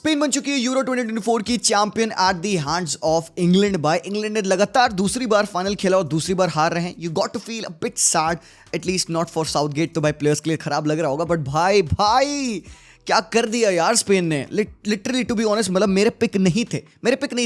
Spain बन चुकी है यूरो 2024 की champion at the hands of England by England ने लगातार दूसरी बार फाइनल खेला और दूसरी बार हार रहे हैं. You got to feel a bit sad, at least not for Southgate. तो भाई प्लेयर्स के लिए खराब लग रहा होगा, बट भाई क्या कर दिया यार स्पेन ने. लिटरली टू बी ऑनेस्ट, मतलब मेरे पिक नहीं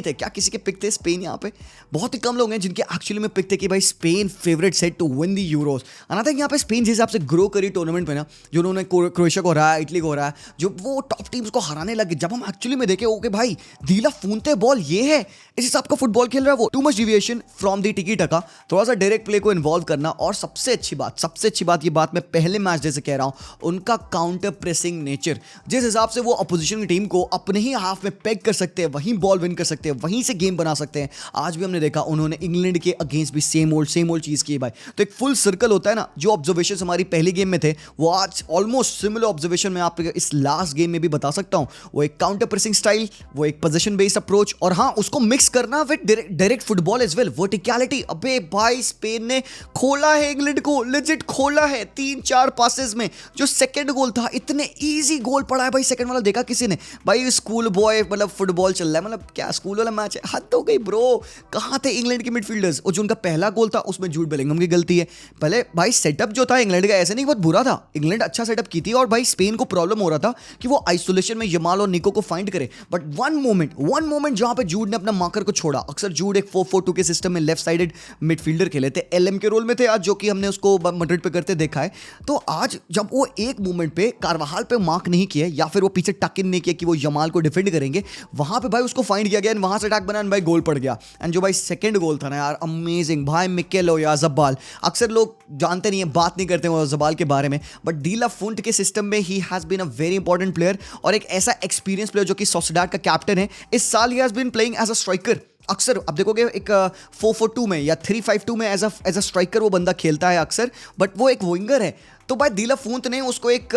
थे. क्या किसी के पिक थे स्पेन? यहाँ पे बहुत ही कम लोग हैं जिनके एक्चुअली में पिक थे कि भाई Spain favourite set to win the Euros. आना था यहाँ पे स्पेन जिस हिसाब से ग्रो करी टूर्नामेंट में ना, जो उन्होंने क्रोएशिया को हराया, इटली को हराया, जो वो टॉप टीम्स को हराने लगे, जब हम एक्चुअली में देखे ओके भाई दीला फूनते बॉल ये है, इस हिसाब का फुटबॉल खेल रहा है वो. Too much deviation from the टिकी टका, थोड़ा सा डायरेक्ट प्ले को इन्वॉल्व करना. और सबसे अच्छी बात ये बात मैं पहले मैच जैसे कह रहा हूँ, उनका काउंटर प्रेसिंग नेचर. जिस हिसाब से वो अपोजिशन की टीम को अपने ही हाफ में पैक कर सकते हैं, वहीं बॉल विन कर सकते हैं, वहीं से गेम बना सकते हैं. आज भी हमने देखा उन्होंने इंग्लैंड के अगेंस्ट भी सेम ओल्ड चीज की भाई. तो एक फुल सर्कल होता है ना, जो ऑब्जर्वेशन हमारी पहली गेम में थे वो आज ऑलमोस्ट सिमिलर ऑब्जर्वेशन में आप इस लास्ट गेम में भी बता सकता हूं. वो एक काउंटर प्रेसिंग स्टाइल, वो एक पोजीशन बेस्ड अप्रोच, और हाँ उसको मिक्स करना with direct football as well, verticality. अबे भाई स्पेन ने खोला है इंग्लैंड को, लेजिट खोला है 3-4 पासेस में. जो सेकंड गोल था, इतने इजी गोल पड़ा है भाई सेकंड वाला, देखा किसी ने? भाई स्कूल बॉय मतलब फुटबॉल चल रहा है, मतलब क्या स्कूल वाला मैच है, हद हो गई ब्रो. कहां थे इंग्लैंड के मिडफील्डर्स? और जो उनका पहला गोल था उसमें जूड बेलिंगम की गलती है. पहले भाई सेटअप जो था इंग्लैंड का ऐसे नहीं बहुत बुरा था, इंग्लैंड अच्छा सेटअप की थी. और भाई स्पेन को प्रॉब्लम हो रहा था कि वो आइसोलेशन में यमाल और निको को फाइंड करे. बट वन मोमेंट जहां पे जूड ने अपना मार्कर को छोड़ा. अक्सर जूड एक 4-4-2 के सिस्टम में लेफ्ट साइडेड मिडफील्डर खेले थे, एलएम के रोल में थे आज, जो कि हमने उसको मैड्रिड पे करते देखा है. तो आज जब वो एक मोमेंट पे कारवाहाल पे मार्क नहीं किया, या फिर वो पीछे टक इन नहीं किया कि वो यमाल को डिफेंड करेंगे, वहां पे भाई उसको फाइंड किया गया, वहां से अटैक बना, भाई गोल पड़ गया. एंड जो भाई सेकंड गोल था ना यार, अमेजिंग भाई. मिकेल ओयाज़ाबाल, अक्सर लोग जानते नहीं है, बात नहीं करते ओयाज़ाबाल के बारे में, बट डी ला फुंट के सिस्टम में he has been a very important player, और एक ऐसा एक्सपीरियंस प्लेयर जो कि सोसिएडाड का कैप्टन है. इस साल he has been playing as a striker. अक्सर अब देखोगे एक 4-4-2 में या 3-5-2 में एज अ स्ट्राइकर वो बंदा खेलता है अक्सर, बट वो एक विंगर है. तो भाई दी ला फूंत ने उसको एक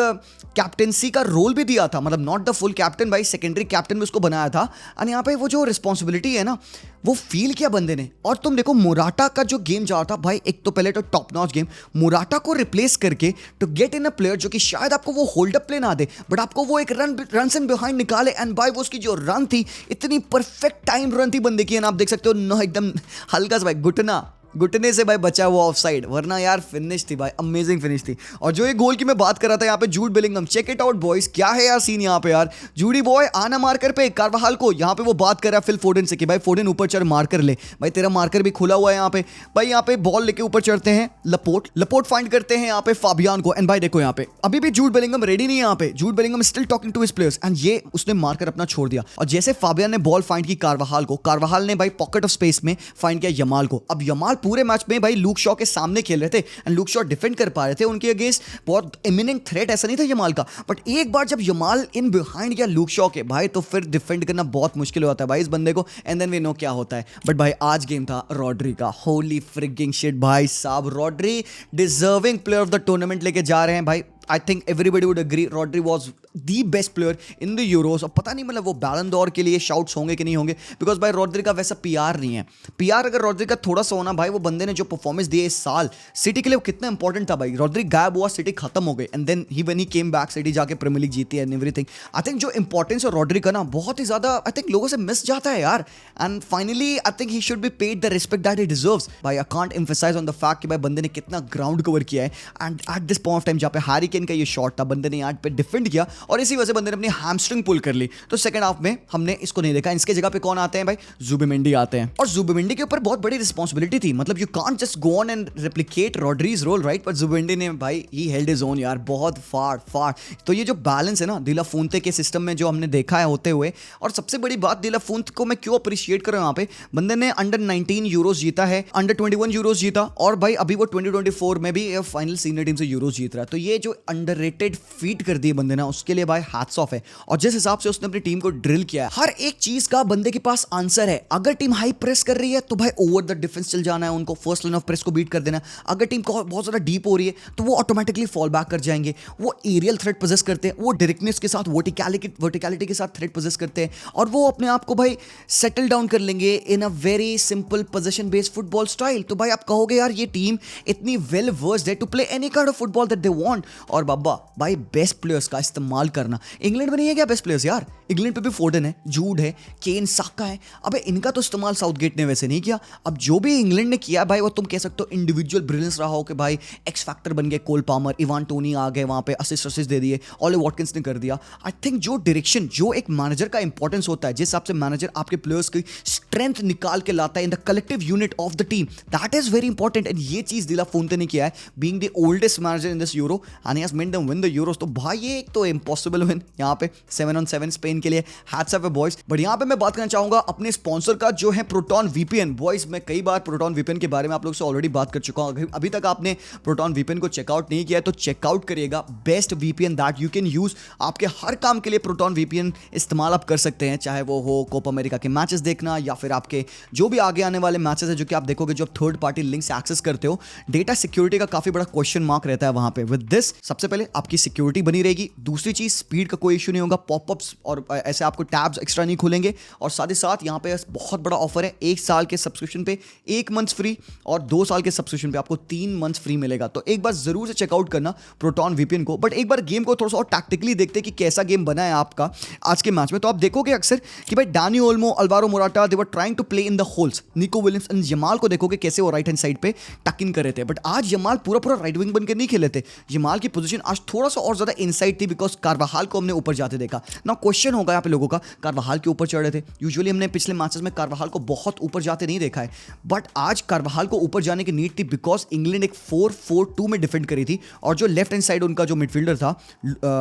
कैप्टेंसी का रोल भी दिया था, मतलब नॉट द फुल कैप्टन, भाई सेकेंडरी कैप्टन भी उसको बनाया था. और यहाँ पे वो जो रिस्पॉन्सिबिलिटी है ना, वो फील किया बंदे ने. और तुम देखो मोराटा का जो गेम जा रहा था भाई, एक तो पहले तो टॉप नॉच गेम, मोराटा को रिप्लेस करके to get in a player जो कि शायद आपको वो होल्ड अप प्ले ना दे, बट आपको वो एक रन एंड बिहाइंड निकाले. एंड भाई वो उसकी जो रन थी, इतनी परफेक्ट टाइम रन थी बंदे की, आप देख सकते हो ना, एकदम हल्का सा भाई घुटने से भाई बचा हुआ ऑफसाइड, वरना यार फिनिश थी भाई, अमेजिंग फिनिश थी. और जो ये गोल की मैं बात कर रहा था यहाँ पे, Jude Bellingham, check it out boys, क्या है यार सीन यहाँ पे यार. जूडी बॉय आना मार्कर पे कारवाहाल को, यहाँ पे वो बात कर रहा है फिल फोडेन से कि भाई फोडेन ऊपर चढ़ मार्कर ले. भाई तेरा मार्कर भी खुला हुआ है यहाँ पे. भाई यहाँ पे बॉल लेके ऊपर चढ़ते हैं लपोट फाइंड करते हैं यहाँ पे फाबियान को. एंड भाई देखो यहाँ पे अभी भी जूड बेलिंगम रेडी नहीं है यहाँ पे. Jude Bellingham still talking to his players, and ये उसने मार्कर अपना छोड़ दिया. और जैसे फाबियान ने बॉल फाइंड की कारवाहाल को, कारवाहाल ने भाई पॉकेट ऑफ स्पेस में फाइंड किया यमाल को. अब यमाल पूरे मैच में भाई लूक शॉ के सामने खेल रहे थे, एंड लूक शॉ डिफेंड कर पा रहे थे उनके अगेंस्ट. बहुत इमिनेंट थ्रेट ऐसा नहीं था यमाल का, बट एक बार जब यमाल इन बिहाइंड गया लूक शॉ के भाई, तो फिर डिफेंड करना बहुत मुश्किल होता है भाई इस बंदे को. एंड देन वी नो क्या होता है. बट भाई आज गेम था रॉड्री का, होली फ्रिगिंग शिट भाई साहब. Rodri deserving player of the tournament लेके जा रहे हैं भाई. I think everybody would agree Rodri was the best player in the Euros. अब पता नहीं मतलब वो बैलन डोर के लिए शाउट्स होंगे कि नहीं होंगे, बिकॉज भाई रॉड्री का वैसा पीआर नहीं है. पीआर अगर रॉड्री का थोड़ा सा होना, भाई वो बंदे ने जो परफॉर्मेंस दी है इस साल सिटी के लिए, वो कितना इंपॉर्टेंट था भाई. रॉड्री गायब हुआ, सिटी खत्म हो गई, and then he came back, City जाके प्रीमियर लीग जीती एंड एवरीथिंग. आई थिंक जो इंपॉर्टेंस है रॉड्री का ना, बहुत ही ज्यादा आई थिंक लोगों से मिस जाता है यार. And finally I think he should be paid the respect that he deserves. भाई I can't emphasise on the fact कि भाई बंदे ने कितना ग्राउंड कवर किया है. And at this point of time जहाँ पे हैरी केन का ये शॉट था, बंदे ने यहाँ पे डिफेंड किया, और इसी वजह से बंदे ने अपनी हैमस्ट्रिंग पुल कर ली. तो सेकंड हाफ में हमने इसको नहीं देखा. इसके जगह पे कौन आते हैं भाई? जुबिमेंडी आते हैं. और जुबिमेंडी के ऊपर बहुत बड़ी रिस्पांसिबिलिटी थी, मतलब you can't just go on and replicate Rodri's role, right? But Zubimendi ने भाई ही हेल्ड हिज ओन यार, बहुत फाड़. तो ये जो बैलेंस है ना दी ला फूंते के सिस्टम में जो हमने देखा है होते हुए, और सबसे बड़ी बात दी ला फूंत को मैं क्यों अप्रिशिएट कर रहा हूं यहाँ पे, बंदे ने अंडर 19 यूरोस जीता है, अंडर 21 यूरोस जीता, और भाई अभी वो 2024 में भी फाइनल सीनियर टीम से यूरोस जीत रहा है. तो ये जो अंडररेटेड फीट कर दी बंदे ना, उसके लिए भाई हैट्स ऑफ है. और जिस हिसाब से उसने अपनी टीम को ड्रिल किया है, हर एक चीज का बंदे के पास आंसर है. अगर टीम हाई प्रेस कर रही है तो भाई ओवर द डिफेंस चल जाना है, उनको फर्स्ट लाइन ऑफ प्रेस को बीट कर देना. अगर टीम बहुत ज्यादा डीप हो रही है तो वो ऑटोमेटिकली फॉल बैक कर जाएंगे. वो एरियल थ्रेट पोजेस करते हैं, वो डायरेक्टनेस के साथ वर्टिकलिटी के साथ थ्रेट पोजेस करते हैं, और वो अपने आप को भाई सेटल डाउन कर लेंगे in a very simple position based football style. तो भाई आप कहोगे यार ये टीम इतनी वेल वर्स्ड है to play any kind of football that they want. और बाबा भाई बेस्ट प्लेयर्स का इस्तेमाल इस्तेमाल करना। इंग्लैंड में नहीं है क्या बेस्ट प्लेयर्स यार? इंग्लैंड पे भी फोर्डन है, जूड है, केन, साका है। अबे इनका तो इस्तेमाल साउथगेट ने वैसे नहीं किया। अब जो भी इंग्लैंड ने किया भाई, वो तुम कह सकते हो इंडिविजुअल ब्रिलियंस रहा हो कि भाई एक्स फैक्टर बन गए, कोल पामर, इवान टोनी आ गए वहां पे, असिस्ट दे दिए, ऑली वॉटकिंस ने कर दिया। आई थिंक जो डायरेक्शन, जो एक मैनेजर का इंपॉर्टेंस होता है, जिस हिसाब से मैनेजर आपके प्लेयर्स की स्ट्रेंथ निकाल के लाता है in the collective unit of the team, that is very important. And ये चीज दिला फोंते ने किया है, being the oldest manager in this euro and he has made them win the Euros. तो भाई ये एक तो इम्पॉसिबल विन यहाँ पे 7-on-7 स्पेन के लिए, हैट्स ऑफ बॉयज। बट यहाँ पे मैं बात करना चाहूंगा अपने स्पॉन्सर का, जो है प्रोटॉन वीपीएन। बॉयज मैं कई बार प्रोटॉन वीपीएन के बारे में आप लोग से ऑलरेडी बात कर चुका हूं। अभी तक आपने प्रोटॉन वीपीएन को चेकआउट नहीं किया है तो चेकआउट करिएगा। Best VPN that you can use. आपके हर काम के लिए प्रोटॉन वीपीएन इस्तेमाल आप कर सकते हैं, चाहे वो हो कोपा अमेरिका के मैचेस देखना या फिर आपके जो भी आगे आने वाले मैचेस है जो कि आप देखोगे जो आप थर्ड पार्टी लिंक से एक्सेस करते हो। डेटा सिक्योरिटी का काफी बड़ा क्वेश्चन मार्क रहता है वहां पे। विद दिस सबसे पहले आपकी सिक्योरिटी बनी रहेगी, दूसरी चीज स्पीड का कोई इशू नहीं होगा, पॉपअप्स और ऐसे आपको टैब्स एक्स्ट्रा नहीं खुलेंगे, और साथ ही साथ यहाँ पे बहुत बड़ा ऑफर है, 1 साल के सब्सक्रिप्शन पे 1 मंथ फ्री और 2 साल के सब्सक्रिप्शन पे आपको 3 मंथ फ्री मिलेगा। तो एक बार जरूर से चेकआउट करना प्रोटॉन वीपीएन को। बट एक बार गेम को थोड़ा सा और टैक्टिकली देखते हैं कि कैसा गेम बना है आपका आज के मैच में। तो आप देखोगे अक्सर कि भाई Dani Olmo, Alvaro Morata, they were trying to play in the holes. Nico Williams and Yamal को देखोगे कैसे वो राइट हैंड साइड पे टक इन कर रहे थे। बट आज यमाल पूरा राइट विंग बनकर नहीं खेले थे। यमाल की पोजीशन आज थोड़ा सा और ज्यादा इनसाइड थी बिकॉज कार्वाहाल को हमने ऊपर जाते देखा ना। क्वेश्चन होगा यहाँ पे लोगों का, कार्वाहाल के ऊपर चढ़ रहे थे। यूजुअली हमने पिछले मैचेस में कार्वाहाल को बहुत ऊपर जाते नहीं देखा है, बट आज कार्वाहाल को ऊपर जाने की नीड थी बिकॉज इंग्लैंड एक 4-4-2 में डिफेंड करी थी, और जो लेफ्ट हैंड साइड उनका जो मिडफील्डर था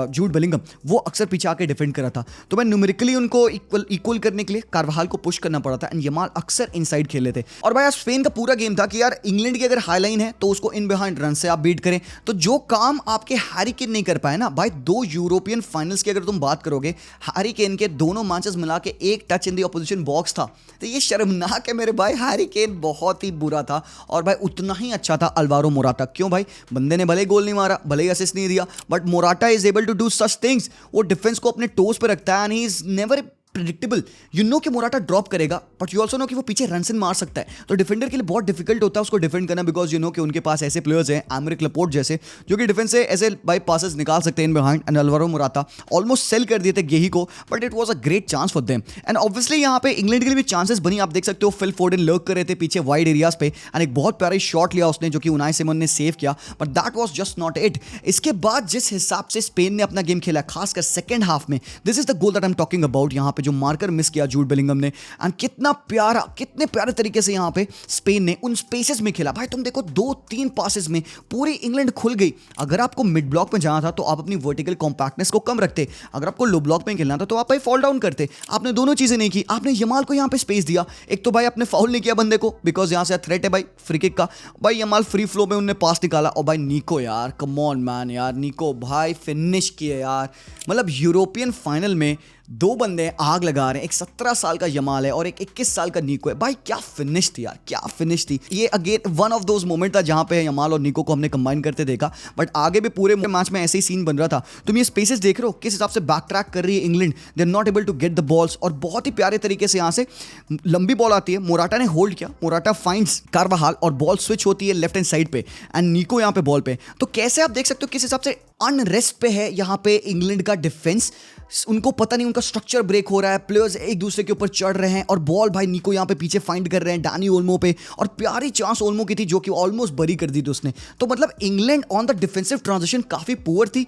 जूड बेलिंगम, वो अक्सर पीछे आके डिफेंड करा था। तो मैं न्यूमेरिकली उनको इक्वल करने के लिए कार्वाहाल को पुश करना पड़ा था एंड यमाल अक्सर इनसाइड खेले थे। और भाई आज स्पेन का पूरा गेम था कि यार इंग्लैंड की अगर हाई लाइन है तो उसको इन बिहाइंड रन से आप बीट करें। तो जो काम आपके हैरी केन नहीं कर पाए ना भाई, 2 यूरोपियन फाइनल्स की अगर तुम बात करोगे, हैरी केन के दोनों मैचेस मिला के 1 touch in the opposition box था। तो ये शर्मनाक है मेरे भाई, हैरी केन बहुत ही बुरा था और भाई उतना ही अच्छा था अल्वारो मोराटा। क्यों भाई, बंदे ने भले गोल नहीं मारा, भले ही असिस्ट नहीं दिया, but Morata is able to do such things. वो डिफेंस को अपने टोज पे रखता है and he is never predictable. You know कि मोराटा ड्रॉप करेगा, बट यू ऑल्सो नो कि वो पीछे रन मार सकता है। तो डिफेंडर के लिए बहुत डिफिकल्ट होता है उसको डिफेंड करना, बिकॉज यू नो कि उनके पास ऐसे प्लेयर्स हैं, एमरिक लपोर्ट जैसे, जो कि डिफेंस से ऐसे बाई पासेस निकाल सकते हैं in behind. And Alvaro Morata almost sell कर दिए थे गेही को, but it was a great chance for them. And obviously यहाँ पे इंग्लैंड के लिए भी चांसेस बनी। आप देख सकते हो फिल फोर्डन लर्क कर रहे थे पीछे वाइड एरियाज पे एंड एक बहुत प्यारी शॉट लिया उसने जो कि उनाई सिमन ने सेव किया, but that was just not it. इसके बाद जिस हिसाब से स्पेन ने अपना गेम खेला, खासकर सेकेंड हाफ में, this is the goal that I am talking about. यहाँ पे जो मार्कर मिस किया जूड बेलिंगम ने, एंड कितने प्यारे तरीके से यहां पे स्पेन ने उन स्पेसेस में खेला। भाई तुम देखो 2-3 पासेस में पूरी इंग्लैंड खुल गई। अगर आपको मिड ब्लॉक में जाना था तो आप अपनी वर्टिकल कॉम्पैक्टनेस को कम रखते, अगर आपको लो ब्लॉक में खेलना था तो आप भाई फॉल डाउन करते। आपने दोनों चीजें नहीं की। आपने यमाल को यहां पे स्पेस दिया, एक तो भाई आपने फाउल नहीं किया बंदे को बिकॉज यहां से थ्रेट है भाई फ्री किक का। भाई यमाल फ्री फ्लो में उन्होंने पास निकाला, और भाई निको यार, कम ऑन मैन यार, निको भाई फिनिश किए यार। मतलब यूरोपियन फाइनल में 2 बंदे आग लगा रहे हैं, एक 17 साल का यमाल है और एक 21 साल का निको है। भाई क्या फिनिश थी यार, क्या फिनिश थी। ये again one of those moment था जहां पे यमाल और निको को हमने कंबाइन करते देखा, बट आगे भी पूरे मैच में ऐसे ही सीन बन रहा था। तुम ये स्पेसेस देख रहे हो किस हिसाब से बैक ट्रैक कर रही है England, they are not able to get the balls, और बहुत ही प्यारे तरीके से यहां से लंबी बॉल आती है, मोराटा ने होल्ड किया, मोराटा फाइंड्स कार्वाहाल और बॉल स्विच होती है लेफ्ट हैंड साइड पे एंड निको यहां पे बॉल पे। तो कैसे आप देख सकते हो किस हिसाब से अनरेस्ट पे है यहां पे इंग्लैंड का डिफेंस। उनको पता नहीं, उनका स्ट्रक्चर ब्रेक हो रहा है, प्लेयर्स एक दूसरे के ऊपर चढ़ रहे हैं, और बॉल भाई निको यहां पे पीछे फाइंड कर रहे हैं डानी ओल्मो पे, और प्यारी चांस ओल्मो की थी जो कि ऑलमोस्ट बरी कर दी थी उसने। तो मतलब England on the defensive transition काफी पुअर थी।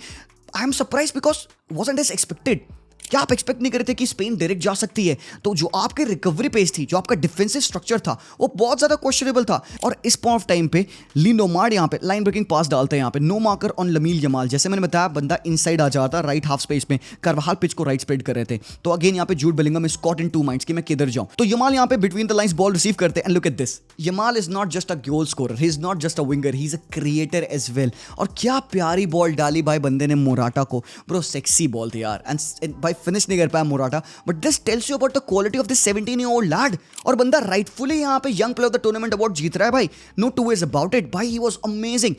I am surprise because wasn't as expected. क्या आप एक्सपेक्ट नहीं कर रहे थे कि स्पेन डायरेक्ट जा सकती है? तो जो आपके रिकवरी पेस थी, जो आपका डिफेंसिव स्ट्रक्चर था, वो बहुत ज्यादा क्वेश्चनेबल था। और इस पॉइंट ऑफ टाइम पे लिंडोमार्ड यहाँ पे लाइन ब्रेकिंग पास डालते हैं, यहाँ पे नो मार्कर ऑन लमील यमाल। जैसे मैंने बताया बंदा इनसाइड आ जाता राइट हाफ स्पेस में, कार्वाहाल पिच को राइट स्प्रेड कर रहे थे। तो अगेन यहाँ पे Jude Bellingham is caught in 2 minds कि मैं किधर जाऊं। तो यमाल यहाँ पे between the lines ball receive करते हैं and look at this, Yamal is not just a goal scorer, he is not just a winger, he is a creator as well. और क्या प्यारी बॉल डाली भाई बंदे ने मोराटा को, ब्रो सेक्सी बॉल थी यार, एंड भाई फिनिश नहीं कर पाया Morata, but this tells you about the quality of this 17-year-old lad। और बंदा राइटफुली यहाँ पे young player of the tournament award जीत रहा है भाई, no two ways about it. भाई ही वाज अमेजिंग।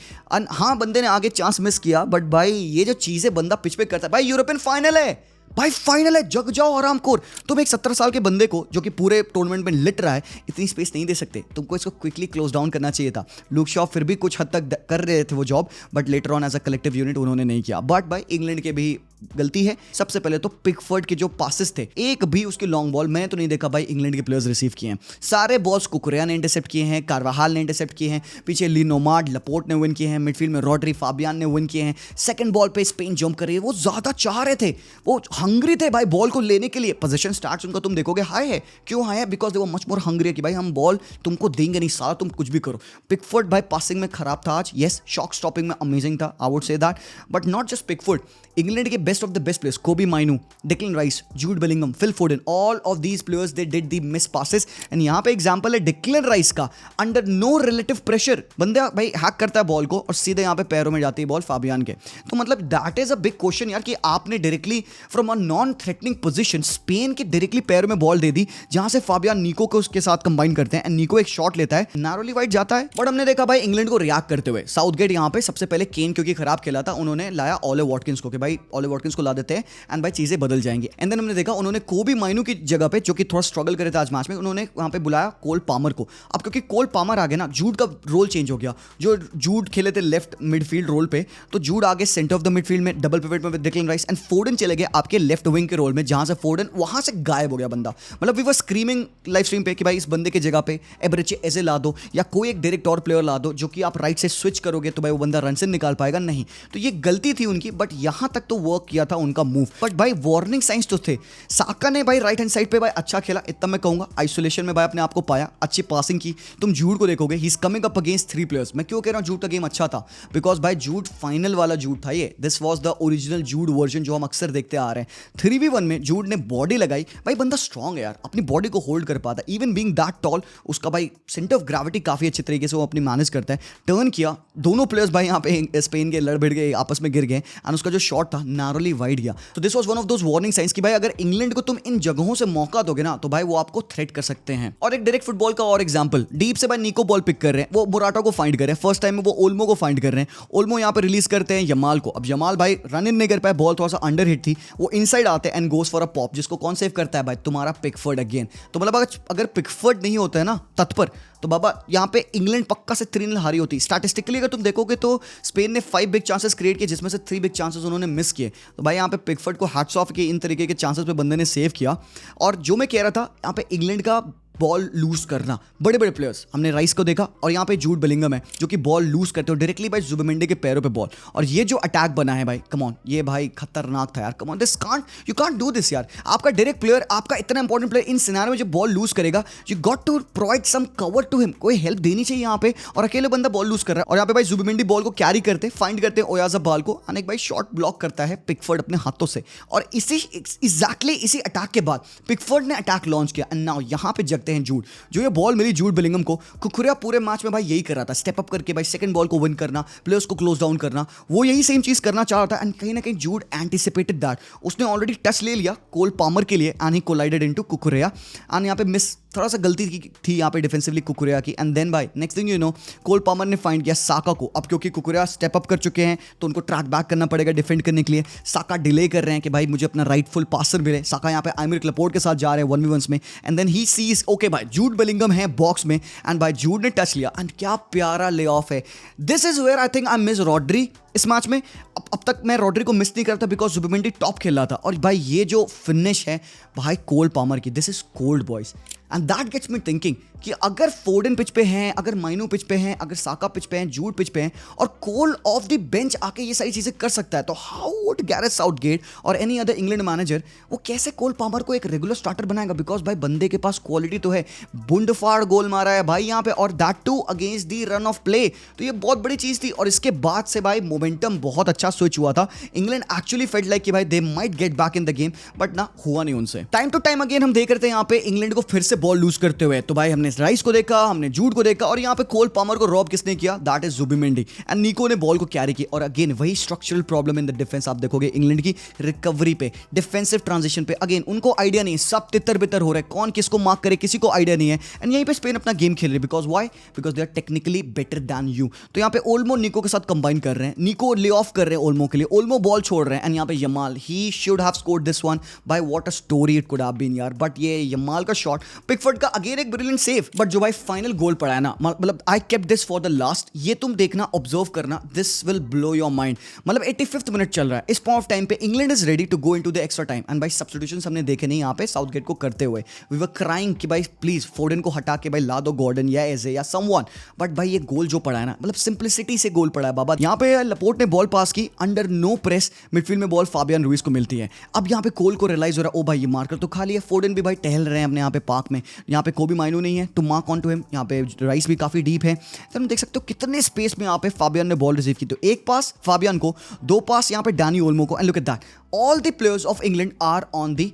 हाँ बंदे ने आगे चांस मिस किया, बट भाई ये जो चीजें बंदा पिच पे करता है, भाई यूरोपियन फाइनल है भाई फाइनल है, जग जाओ आरामखोर। तुम एक 17 साल के बंदे को जो कि पूरे टूर्नामेंट में लिट रहा है इतनी स्पेस नहीं दे सकते, तुमको इसको क्विकली क्लोज डाउन करना चाहिए था। लुक शॉ फिर भी कुछ हद तक कर रहे थे वो job, but later on as a collective unit उन्होंने नहीं किया। बट भाई इंग्लैंड के भी गलती है। सबसे पहले तो पिकफोर्ड के जो पासेस थे, एक भी उसके लॉन्ग बॉल मैंने तो नहीं देखा भाई इंग्लैंड के प्लेयर्स रिसीव किए हैं। सारे बॉल्स कुकुरेया ने इंटरसेप्ट किए हैं, कार्वाहाल ने इंटरसेप्ट किए हैं, पीछे लिनोमार्ड, लपोर्ट ने विन किए हैं, मिडफील्ड में रॉड्री, फाबियान ने विन किए हैं। सेकंड बॉल पे स्पेन जंप कर रही है, वो ज्यादा चाह रहे थे, वो हंग्री थे भाई बॉल को लेने के लिए। पोजीशन स्टार्ट्स उनका तुम देखोगे हाई है, क्यों हाई है? Because they were much more hungry कि भाई हम बॉल तुमको देंगे नहीं, सारा तुम कुछ भी करो। पिकफोर्ड भाई पासिंग में खराब था आज, यस शॉक स्टॉपिंग में अमेजिंग था, I would say that, but not just Pickford. England के best of the best players, Kobbie Mainoo, Declan Rice, Jude Bellingham, Phil Foden, all of these players they did the miss passes. And यहाँ पे example है Declan Rice का, under no relative pressure बंदा भाई hack करता है ball को और सीधे यहाँ पे पैरों में जाती है बॉल फाबियान के। तो मतलब that is a big question यार, कि आपने directly from a non threatening position Spain के डायरेक्टली पैरों में बॉल दे दी, जहां से फाबियान नीको को उसके साथ कंबाइन करते हैं एंड नीको एक शॉट लेता है, नारोली वाइड जाता है। बट हमने देखा भाई इंग्लैंड को रिएक्ट करते हुए साउथगेट यहाँ पे सबसे पहले केन क्योंकि खराब खेला था, उन्होंने लाया ओले वॉटकिंस को कि भाई ओले वॉटकिंस को ला देते हैं एंड भाई चीजें बदल जाएंगी। एंड देन हमने देखा उन्होंने कोबी माइनू की जगह पे जो कि थोड़ा स्ट्रगल करे थे आज मैच में, उन्होंने वहां पे बुलाया कोल पामर को। अब क्योंकि कोल पामर आ गया ना, जूड का रोल चेंज हो गया। जो जूड खेले थे लेफ्ट मिडफील्ड रोल पे, तो जूड आगे सेंटर ऑफ द मिडफील्ड में डबल पिवट में विद डिक्लन राइस, एंड फोर्डन चले गए आपके लेफ्ट विंग के रोल में, जहां से फोर्डन वहां से गायब हो गया बंदा। मतलब we were screaming live stream पे कि भाई इस बंदे की जगह पे एब्रेचे एजे ला दो या कोई एक डायरेक्ट और प्लेयर ला दो जो कि आप राइट से स्विच करोगे तो भाई वो बंदा रन से निकाल पाएगा, नहीं। तो ये गलती थी उनकी, बट यहां तक तो वर्क किया था उनका मूव। बट भाई वार्निंग साइंस तो थे। साका ने भाई राइट हैंड साइड पे भाई अच्छा खेला, इतना मैं कहूंगा। आइसोलेशन में भाई अपने आप को पाया, अच्छी पासिंग की। तुम जूड को देखोगे, he is coming up against 3 players. मैं क्यों कह रहा हूं जूड का गेम अच्छा था? बिकॉज भाई जूड फाइनल वाला जूड था ये, this was the original Jude version जो हम अक्सर देखते आ रहे हैं। 3v1 में जूड ने बॉडी लगाई, भाई बंदा स्ट्रांग है यार, अपनी बॉडी को होल्ड कर पाता है। इवन बीइंग दैट टॉल, उसका भाई सेंटर ऑफ ग्रेविटी काफी अच्छे तरीके से वो अपनी मैनेज करता है। टर्न किया, दोनों प्लेयर्स भाई यहाँ पे स्पेन के लड़ भिड़ गए, आपस में गिर गए, एंड उसका जो शॉट था नारोली वाइड गया। तो this was one of those warning science कि भाई अगर इंग्लैंड को तुम इन जगहों से मौका दोगे ना, तो भाई वो आपको थ्रेट कर सकते हैं। और एक डायरेक्ट फुटबॉल का और एग्जांपल, डीप से भाई निको बॉल पिक कर रहे हैं, वो मोराटा को फाइंड कर रहे हैं। फर्स्ट टाइम में वो ओल्मो को फाइंड कर रहे हैं, ओल्मो यहाँ पे रिलीज करते हैं यमाल को। अब यमाल भाई रन इन नहीं कर पाए, बॉल थोड़ा सा अंडर हिट थी, वो इनसाइड आते हैं and goes for a pop, जिसको कौन सेव करता है भाई? तुम्हारा पिकफोर्ड अगेन। तो मतलब अगर पिकफोर्ड नहीं होता है ना तत्पर, तो बाबा यहाँ पे इंग्लैंड पक्का से 3-0 हारी होती। स्टैटिस्टिकली अगर तुम देखोगे तो स्पेन ने 5 बिग चांसेस क्रिएट किए, जिसमें से 3 बिग चांसेस उन्होंने मिस किए। तो भाई यहाँ पे पिकफोर्ड को हैट्स ऑफ कि इन तरीके के चांसेस पे बंदे ने सेव किया। और जो मैं कह रहा था, यहाँ पे इंग्लैंड का बॉल लूज करना, बड़े बड़े प्लेयर्स, हमने राइस को देखा और यहाँ पे जूड बेलिंगम है जो कि बॉल लूज करते हो डायरेक्टली भाई जुबिमेंडी के पैरों पे बॉल। और ये जो अटैक बना है भाई, कम ऑन, ये भाई खतरनाक था यार। Come on, this can't, you can't do this यार। आपका डायरेक्ट प्लेयर, आपका इतना इंपॉर्टेंट प्लेयर इन सिनेरियो में जो बॉल लूज करेगा, you got to provide some cover to him, कोई हेल्प देनी चाहिए यहाँ पे। और अकेले बंदा बॉल लूज कर रहा है, और यहाँ पे भाई जुबिमेंडी बॉल को कैरी करते, फाइंड करते ओयाज़ाबाल को, अनेक भाई शॉट ब्लॉक करता है पिकफोर्ड अपने हाथों से। और इसी एग्जैक्टली इसी अटैक के बाद पिकफोर्ड ने अटैक लॉन्च किया, एंड नाउ यहाँ पे जगते हैं जूड। जो बॉल मिली जूड बेलिंगम को, कुकुरेया पूरे मैच में भाई यही कर रहा था, स्टेप अप करके भाई सेकंड बॉल को विन करना, प्लेयर्स को क्लोज डाउन करना, वो यही सेम चीज करना चाह रहा था। एंड कहीं ना कहीं जूड एंटिसिपेटेड दैट, उसने ऑलरेडी टच ले लिया कोल पामर के लिए and he collided into कुकुरेया। And यहाँ पे मिस, थोड़ा सा गलती थी यहाँ पे डिफेंसिवली कुकुरेया की। एंड देन भाई next thing you know, Cole Palmer ने फाइंड किया साका को। अब क्योंकि कुकुरेया स्टेप अप कर चुके हैं तो उनको ट्रैक बैक करना पड़ेगा डिफेंड करने के लिए। साका डिले कर रहे हैं कि भाई मुझे अपना राइटफुल पासर मिले। साका यहाँ पे आइमर क्लपोर्ट के साथ जा रहे हैं 1v1 में, and then he sees okay भाई जूड बेलिंगम है बॉक्स में, एंड भाई जूड ने टच लिया, एंड क्या प्यारा ले ऑफ है। This is where I think I miss Rodri इस मैच में। अब तक मैं रॉड्री को मिस नहीं करता बिकॉज जुबिमेंडी टॉप खेल रहा था। और भाई ये जो फिनिश है भाई कोल पामर की, this is cold boys, and that gets me thinking कि अगर फोर्डन पिच पे हैं, अगर माइनू पिच पे हैं, अगर साका पिच पे हैं, जूड पिच पे हैं, और कोल ऑफ द बेंच आके ये सारी चीजें कर सकता है, तो हाउ वुड गैरेथ साउथगेट और एनी अदर इंग्लैंड मैनेजर वो कैसे कोल पामर को एक रेगुलर स्टार्टर बनाएगा? बिकॉज भाई बंदे के पास क्वालिटी तो है, बुंडफाड़ गोल मारा है भाई यहाँ पे, और that too against the run of play. तो ये बहुत बड़ी चीज थी। और इसके बाद से भाई मोमेंटम बहुत अच्छा स्विच हुआ था। इंग्लैंड एक्चुअली फेल्ट लाइक कि भाई they might get back in the game, but ना हुआ नहीं उनसे। टाइम टू टाइम अगेन हम देख रहे थे यहाँ पे इंग्लैंड को फिर से बॉल लूज करते हुए। तो भाई हमने राइस को देखा, हमने जूड को देखा, और यहाँ पे कोल पामर को रॉब किसने किया? That is Zubimendi. एंड निको ने बॉल को कैरी की। और अगेन वही structural problem in the defence आप देखोगे इंग्लैंड की रिकवरी पे, डिफेंसिव ट्रांजिशन पे। अगेन उनको आइडिया नहीं है, सब तितर बितर हो रहे हैं, कौन किसको मार्क करे किसी को आइडिया नहीं है। एंड यहीं पे स्पेन अपना गेम खेल रही है। Because why? Because they are technically better than you. तो यहाँ पे ओल्मो निको के साथ कंबाइन कर रहे हैं, निको ले ऑफ कर रहे हैं ओल्मो के लिए, ओल्मो बॉल छोड़ रहे हैं। एंड यहाँ पे Yamal, he should have scored this one. Boy what a story it could have been यार। बट ये यमाल का शॉट, पिकफोर्ड का अगेन एक ब्रिलियंट सेव। बट जो भाई फाइनल गोल पड़ा है ना, मतलब I kept this for the last. ये तुम देखना, ऑब्जर्व करना, this will blow your mind. मतलब 85th मिनट चल रहा है, इस पॉइंट ऑफ टाइम पे England is ready to go into the extra time. And भाई सब्स्टिट्यूशंस हमने देखे नहीं यहाँ पे साउथगेट को करते हुए। वी वर क्राइंग कि भाई प्लीज फोर्डन को हटा के भाई ला दो गॉर्डन या एजे या समवन। बट भाई ये गोल जो पड़ा है ना, मतलब सिंप्लिसिटी से गोल पड़ा है बाबा। यहाँ पे लपोर्ट ने बॉल पास की, अंडर नो प्रेस मिडफील्ड में बॉल फाबियन रुइस को मिलती है। अब यहाँ पे कोल को रियलाइज हो रहा है, ओ भाई ये मार्कर तो खाली है। फोर्डन भी भाई टहल रहे हैं अपने यहाँ पे पार्क में, यहाँ पे कोबी माइनो नहीं है to mark on to him. यहाँ पे राइस भी काफी डीप है। तो हम देख सकते हो कितने स्पेस में यहाँ पे फाबियन ने बॉल रिसीव की। तो एक पास फाबियन को, दो पास यहाँ पे डैनी ओल्मो को। And look at that, all the players of England are on the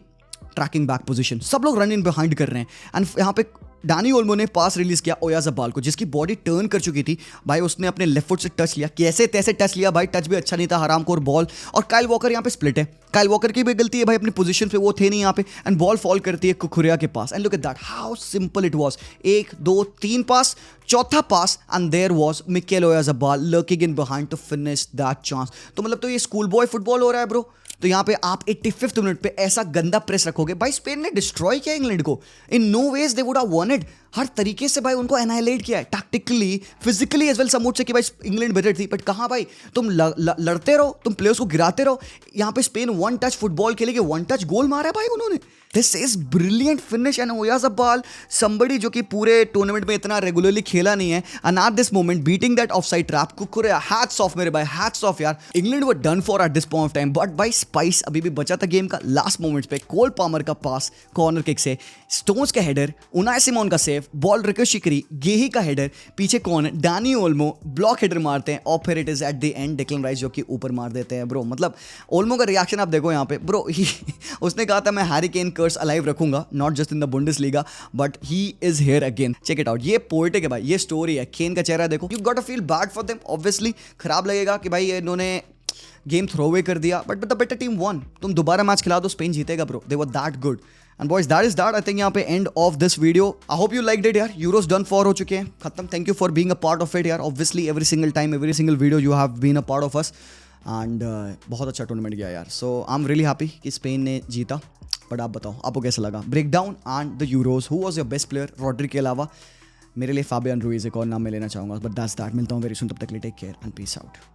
tracking back position. सब लोग रन इन बिहाइंड कर रहे हैं। एंड यहाँ पे डैनी ओल्मो ने पास रिलीज किया ओयाज़ाबाल को, जिसकी बॉडी टर्न कर चुकी थी भाई। उसने अपने लेफ्ट फुट से टच लिया, कैसे तैसे टच लिया भाई, टच भी अच्छा नहीं था, हरामखोर बॉल। और काइल वॉकर यहाँ पे स्प्लिट है, काइल वॉकर की भी गलती है भाई, अपनी पोजीशन पे वो थे नहीं यहाँ पे। एंड बॉल फॉल करती है कुकुरिया के पास। And look at that how simple it was. 1 2 3 pass, चौथा pass and there was Mikel Oyarzabal lurking in behind to finish that chance. तो मतलब तो ये स्कूल बॉय फुटबॉल हो रहा है ब्रो। तो यहाँ पे आप 85th मिनट पे ऐसा गंदा प्रेस रखोगे भाई। स्पेन ने डिस्ट्रॉय किया इंग्लैंड को, in no ways they would have won it. हर तरीके से भाई उनको एनाइलेट किया है, tactically physically as well. Some would say कि भाई इंग्लैंड बेटर थी, बट कहाँ भाई, तुम लड़ते रहो, तुम प्लेयर्स को गिराते रहो। यहाँ पे स्पेन वन टच फुटबॉल खेलेगी, वन टच गोल मारा है भाई उन्होंने। This is brilliant finish. And Oyarzabal, somebody जो कि पूरे टूर्नामेंट में इतना रेगुलरली खेला नहीं है, and at this moment beating that offside trap. कुकुरिया, हैट्स ऑफ मेरे भाई, हैट्स ऑफ यार। England were done for eight this point of time. But भाई स्पाइस अभी भी बचा था गेम का। लास्ट मोमेंट्स पे कोल पामर का पास कॉर्नर किक से, स्टोन्स का हेडर, उनाई सिमोन का सेव, बॉल रिकोशी करी, गेही का हेडर, पीछे कौन, डैनी ओल्मो ब्लॉक हेडर मारते हैं, और फिर it is at the end Declan Rice जो कि ऊपर मार देते हैं ब्रो। मतलब ओल्मो का रिएक्शन आप देखो यहाँ पे ब्रो। उसने कहा था मैं हैरी केन कर्स अलाइव रखूंगा, not just in the Bundesliga, but he is here again. Check it out, ये पोएटिक है भाई, ये स्टोरी है। केन का चेहरा देखो, you got to feel bad for them. Obviously खराब लगेगा कि भाई इन्होंने गेम थ्रो अवे कर दिया, but the better team won. तुम दोबारा मैच खिला दो, स्पेन जीतेगा bro. They were that good. And boys that is that. I think यहाँ पे end of this video. I hope you liked it यार। यूरोस डन फॉर हो चुके हैं, खत्म। Thank you for being a part of it यार। Obviously every single time, every single video you have been a part of us. And बहुत अच्छा tournament गया यार। So I am really happy कि स्पेन ने जीता। बट आप बताओ आपको कैसा लगा break down and the Euros. Who was your best player Rodri के अलावा? मेरे लिए फाबियन रुइज एक और नाम मैं लेना चाहूँगा। But that's that. मिलता हूँ वेरी सुन, तब तक के लिए take care and peace out.